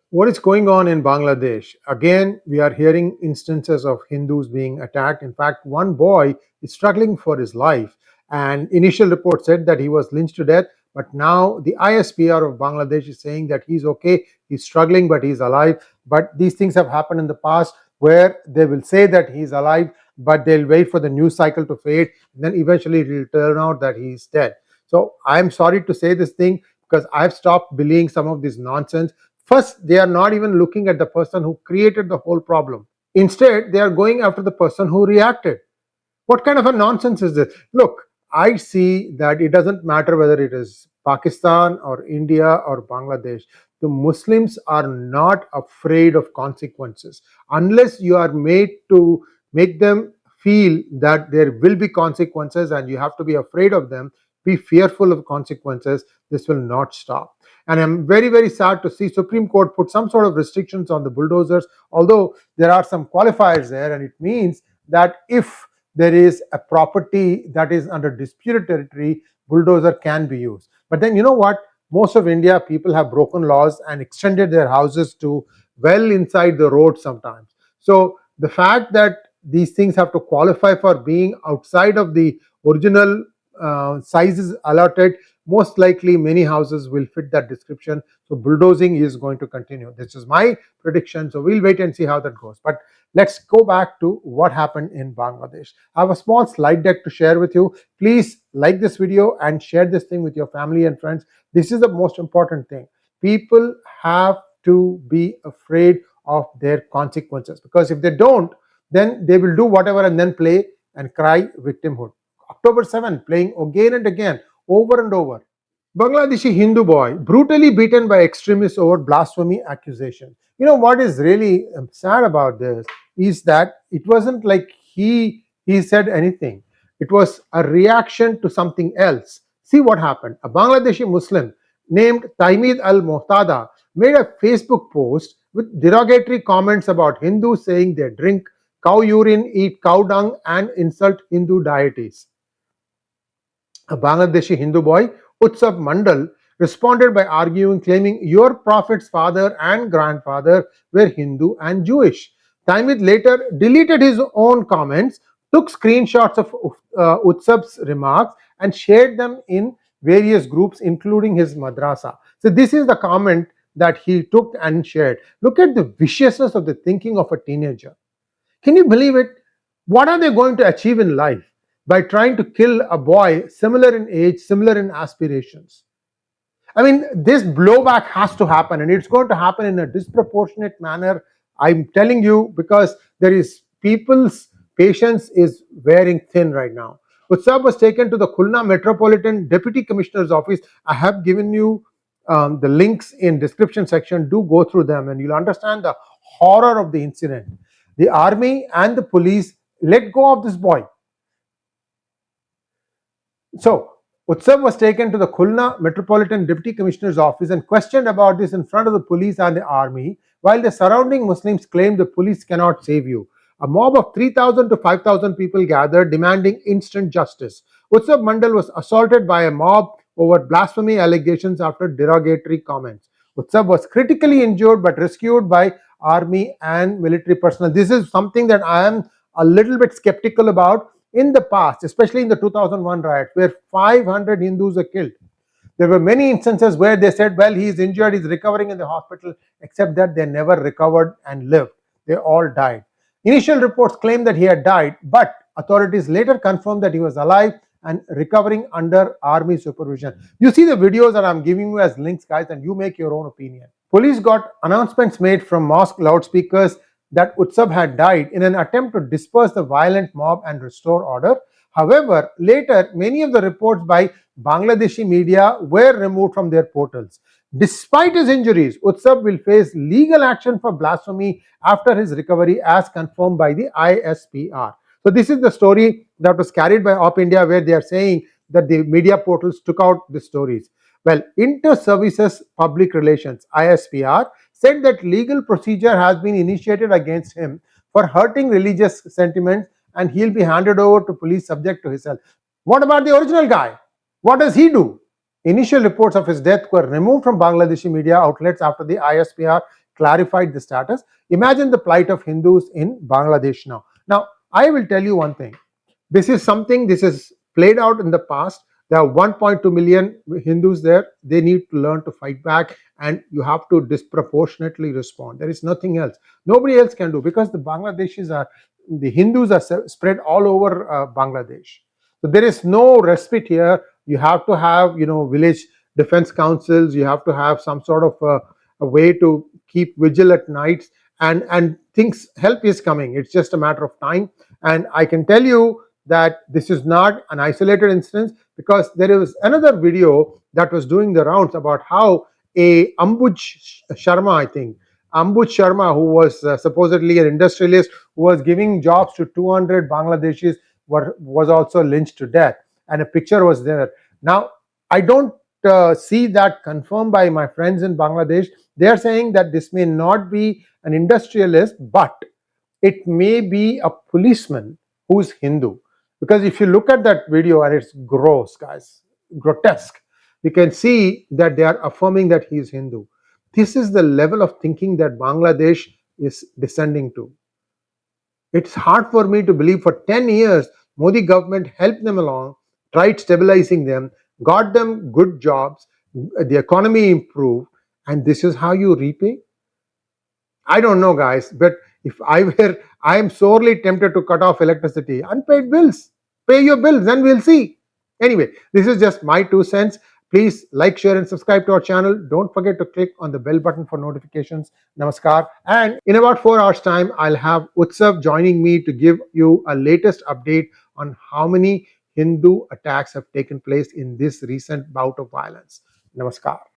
What is going on in Bangladesh? Again, we are hearing instances of Hindus being attacked. In fact, one boy is struggling for his life, and initial reports said that he was lynched to death. But now the ISPR of Bangladesh is saying that he's okay, he's struggling, but he's alive. But these things have happened in the past where they will say that he's alive, but they'll wait for the news cycle to fade, and then eventually it will turn out that he's dead. So I'm sorry to say this thing because I've stopped believing some of this nonsense. First, they are not even looking at the person who created the whole problem. Instead, they are going after the person who reacted. What kind of a nonsense is this? Look, I see that it doesn't matter whether it is Pakistan or India or Bangladesh. The Muslims are not afraid of consequences unless you are made to make them feel that there will be consequences and you have to be afraid of them, be fearful of consequences. This will not stop. And I'm very, very sad to see Supreme Court put some sort of restrictions on the bulldozers, although there are some qualifiers there, and it means that if there is a property that is under disputed territory, bulldozer can be used. But then you know what? Most of India, people have broken laws and extended their houses to well inside the road sometimes. So the fact that these things have to qualify for being outside of the original sizes allotted, most likely many houses will fit that description. So bulldozing is going to continue. This is my prediction. So we'll wait and see how that goes. But let's go back to what happened in Bangladesh. I have a small slide deck to share with you. Please like this video and share this thing with your family and friends. This is the most important thing. People have to be afraid of their consequences, because if they don't, then they will do whatever and then play and cry victimhood. October 7th, playing again and again, over and over. Bangladeshi Hindu boy brutally beaten by extremists over blasphemy accusation. You know what is really sad about this is that it wasn't like he said anything. It was a reaction to something else. See what happened. A Bangladeshi Muslim named 𝗤𝗚𝗏 𝗚 made a Facebook post with derogatory comments about Hindus, saying they drink cow urine, eat cow dung, and insult Hindu deities. A Bangladeshi Hindu boy, 𝗒𝗏 Mandal, responded by arguing, claiming your prophet's father and grandfather were Hindu and Jewish. 𝗤𝗚𝗏 later deleted his own comments, took screenshots of 𝗒𝗏's remarks, and shared them in various groups, including his madrasa. So this is the comment that he took and shared. Look at the viciousness of the thinking of a teenager. Can you believe it? What are they going to achieve in life by trying to kill a boy similar in age, similar in aspirations? I mean, this blowback has to happen, and it's going to happen in a disproportionate manner. I'm telling you, because there is people's patience is wearing thin right now. 𝗒𝗏 was taken to the Khulna Metropolitan Deputy Commissioner's office. I have given you the links in description section. Do go through them, and you'll understand the horror of the incident. The army and the police let go of this boy. So 𝗒𝗏 was taken to the Khulna Metropolitan Deputy Commissioner's office and questioned about this in front of the police and the army, while the surrounding Muslims claimed the police cannot save you. A mob of 3,000 to 5,000 people gathered, demanding instant justice. 𝗒𝗏 Mandal was assaulted by a mob over blasphemy allegations after derogatory comments. 𝗒𝗏 was critically injured but rescued by army and military personnel. This is something that I am a little bit skeptical about. In the past, especially in the 2001 riots, where 500 Hindus were killed, there were many instances where they said, well, he is injured, he's recovering in the hospital, except that they never recovered and lived. They all died. Initial reports claimed that he had died, but authorities later confirmed that he was alive and recovering under army supervision. You see the videos that I'm giving you as links, guys, and you make your own opinion. Police got announcements made from mosque loudspeakers that 𝗒𝗏 had died in an attempt to disperse the violent mob and restore order. However, later, many of the reports by Bangladeshi media were removed from their portals. Despite his injuries, 𝗒𝗏 will face legal action for blasphemy after his recovery, as confirmed by the ISPR. So this is the story that was carried by Op India, where they are saying that the media portals took out the stories. Well, Inter-Services Public Relations, ISPR, said that legal procedure has been initiated against him for hurting religious sentiments, and he'll be handed over to police subject to his health. What about the original guy? What does he do? Initial reports of his death were removed from Bangladeshi media outlets after the ISPR clarified the status. Imagine the plight of Hindus in Bangladesh now. Now, I will tell you one thing. This is played out in the past. There are 1.2 million Hindus there. They need to learn to fight back, and you have to disproportionately respond. There is nothing else. Nobody else can do, because the Hindus are spread all over Bangladesh. So there is no respite here. You have to have, village defense councils. You have to have some sort of a way to keep vigil at nights, and help is coming. It's just a matter of time. And I can tell you that this is not an isolated instance, because there was another video that was doing the rounds about how a 𝗤𝗚𝘅𝗎𝗓, who was supposedly an industrialist who was giving jobs to 200 Bangladeshis, was also lynched to death, and a picture was there. Now, I don't see that confirmed by my friends in Bangladesh. They are saying that this may not be an industrialist, but it may be a policeman who's Hindu. Because if you look at that video, and it's gross, guys, grotesque, you can see that they are affirming that he is Hindu. This is the level of thinking that Bangladesh is descending to. It's hard for me to believe. For 10 years, Modi government helped them along, tried stabilizing them, got them good jobs, the economy improved, and this is how you repay? I don't know, guys, but if I am sorely tempted to cut off electricity. Unpaid bills. Pay your bills, then we'll see. Anyway, this is just my 2 cents. Please like, share, and subscribe to our channel. Don't forget to click on the bell button for notifications. Namaskar. And in about 4 hours' time, I'll have 𝗤𝘂𝗃 joining me to give you a latest update on how many Hindu attacks have taken place in this recent bout of violence. Namaskar.